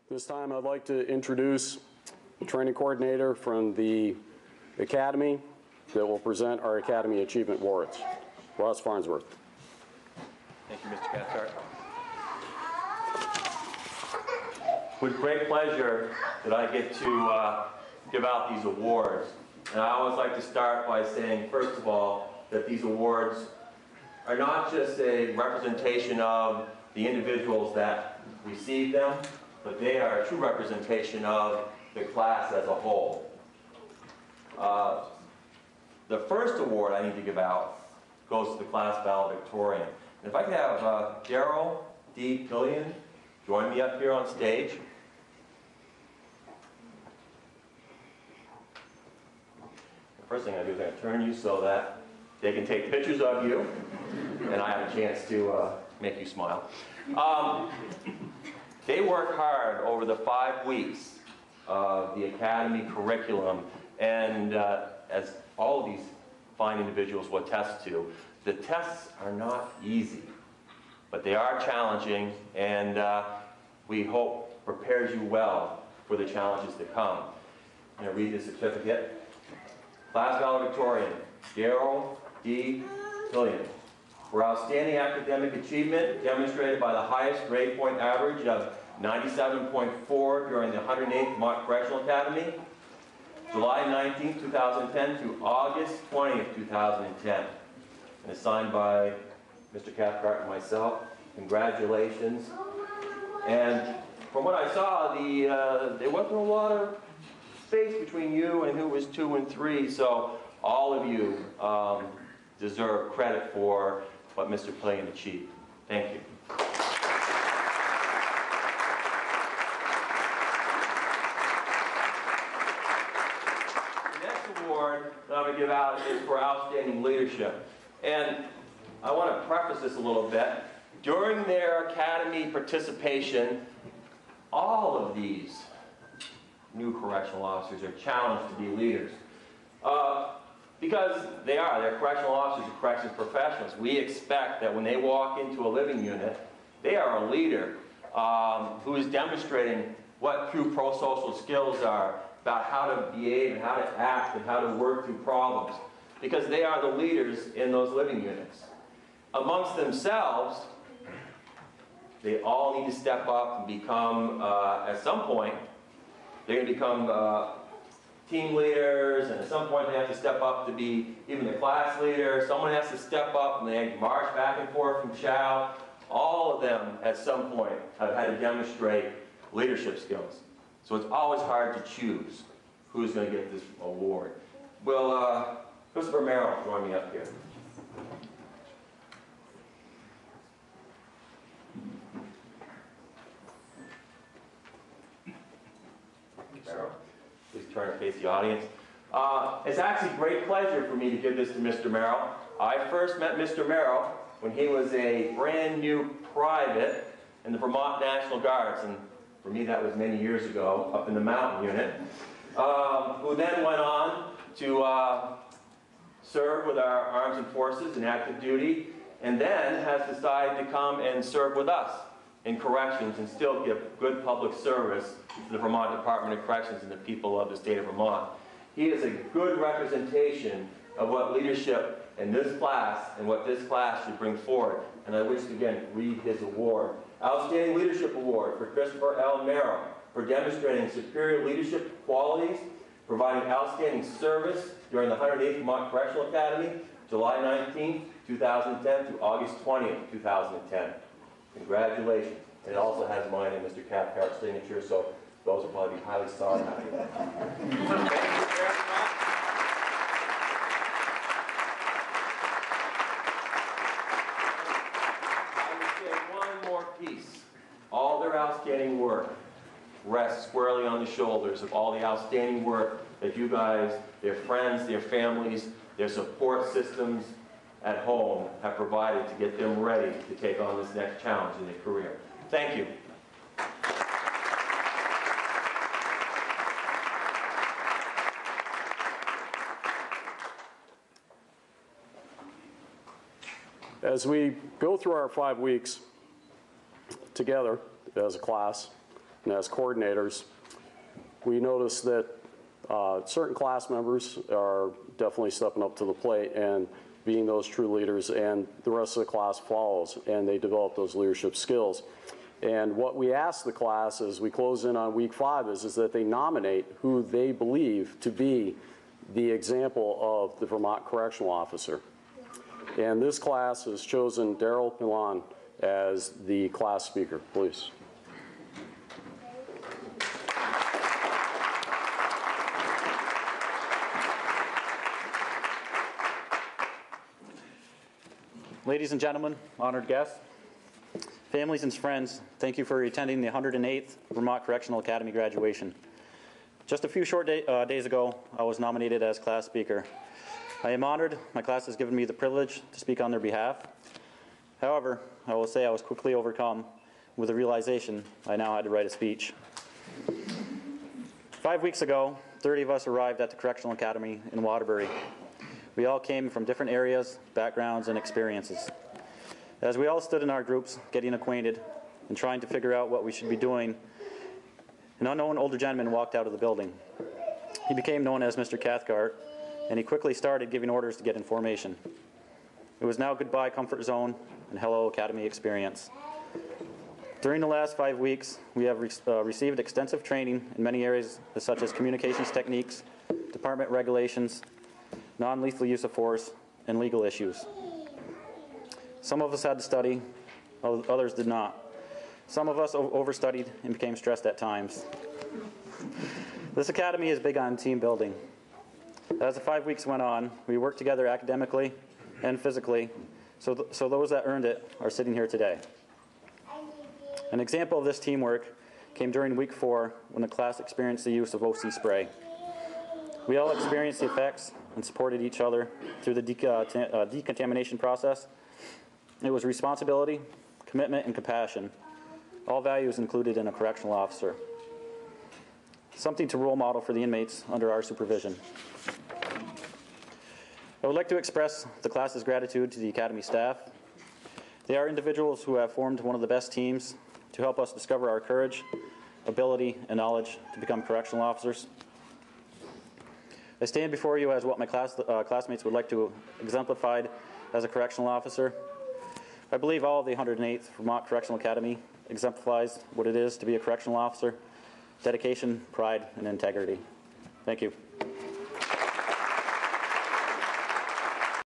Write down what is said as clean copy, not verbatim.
This time I'd like to introduce the training coordinator from the Academy that will present our Academy Achievement Awards, Ross Farnsworth. Thank you, Mr. Cathcart. With great pleasure that I get to give out these awards. And I always like to start by saying, first of all, that these awards are not just a representation of the individuals that receive them, but they are a true representation of the class as a whole. The first award I need to give out goes to the class valedictorian. And if I could have Darrell D. Pilon join me up here on stage. The first thing I do is I turn you so that they can take pictures of you, and I have a chance to make you smile. They work hard over the 5 weeks of the Academy curriculum, and as all of these fine individuals will attest to, the tests are not easy, but they are challenging, and we hope prepares you well for the challenges to come. I'm going to read the certificate. Class valedictorian, Darrell D. Pilon. For outstanding academic achievement demonstrated by the highest grade point average of 97.4 during the 108th Vermont Correctional Academy, July 19, 2010 to August 20, 2010. And it's signed by Mr. Cathcart and myself. Congratulations. And from what I saw, there wasn't a lot of space between you and who was 2 and 3, so all of you deserve credit for what Mr. Pilon achieved. Thank you. The next award that I'm going to give out is for outstanding leadership. And I want to preface this a little bit. During their academy participation, all of these new correctional officers are challenged to be leaders. Because they're correctional officers and corrections professionals. We expect that when they walk into a living unit, they are a leader who is demonstrating what true pro-social skills are, about how to behave and how to act and how to work through problems. Because they are the leaders in those living units. Amongst themselves, they all need to step up and become, at some point, they're going to become team leaders, and at some point they have to step up to be even the class leader. Someone has to step up and they march back and forth from chow. All of them at some point have had to demonstrate leadership skills. So it's always hard to choose who's going to get this award. Will Christopher Merrill join me up here? Merrill. Please turn and face the audience. It's actually a great pleasure for me to give this to Mr. Merrill. I first met Mr. Merrill when he was a brand new private in the Vermont National Guards, and for me that was many years ago, up in the mountain unit, who then went on to serve with our arms and forces in active duty, and then has decided to come and serve with us in corrections and still give good public service to the Vermont Department of Corrections and the people of the state of Vermont. He is a good representation of what leadership in this class and what this class should bring forward. And I wish to again read his award. Outstanding Leadership Award for Christopher L. Merrill for demonstrating superior leadership qualities, providing outstanding service during the 108th Vermont Correctional Academy, July 19, 2010 to August 20, 2010. Congratulations. And it also has mine and Mr. Cathcart's signature, so those will probably be highly sought after. Thank you very much. I would say one more piece. All their outstanding work rests squarely on the shoulders of all the outstanding work that you guys, their friends, their families, their support systems at home have provided to get them ready to take on this next challenge in their career. Thank you. As we go through our 5 weeks together as a class, And as coordinators, we noticed that certain class members are definitely stepping up to the plate and being those true leaders, and the rest of the class follows, and they develop those leadership skills. And what we ask the class as we close in on week 5 is that they nominate who they believe to be the example of the Vermont Correctional Officer. And this class has chosen Darrell Pilon as the class speaker. Please. Ladies and gentlemen, honored guests, families and friends, thank you for attending the 108th Vermont Correctional Academy graduation. Just a few short days ago, I was nominated as class speaker. I am honored. My class has given me the privilege to speak on their behalf. However, I will say I was quickly overcome with the realization I now had to write a speech. 5 weeks ago, 30 of us arrived at the Correctional Academy in Waterbury. We all came from different areas, backgrounds, and experiences. As we all stood in our groups, getting acquainted and trying to figure out what we should be doing, an unknown older gentleman walked out of the building. He became known as Mr. Cathcart, and he quickly started giving orders to get in formation. It was now goodbye comfort zone and hello academy experience. During the last 5 weeks, we have received extensive training in many areas such as communications techniques, department regulations, non-lethal use of force, and legal issues. Some of us had to study, others did not. Some of us overstudied and became stressed at times. This academy is big on team building. As the 5 weeks went on, we worked together academically and physically, so those that earned it are sitting here today. An example of this teamwork came during week 4 when the class experienced the use of OC spray. We all experienced the effects and supported each other through the decontamination process. It was responsibility, commitment, and compassion, all values included in a correctional officer. Something to role model for the inmates under our supervision. I would like to express the class's gratitude to the academy staff. They are individuals who have formed one of the best teams to help us discover our courage, ability, and knowledge to become correctional officers. I stand before you as what my classmates would like to exemplify as a correctional officer. I believe all of the 108th Vermont Correctional Academy exemplifies what it is to be a correctional officer: dedication, pride, and integrity. Thank you.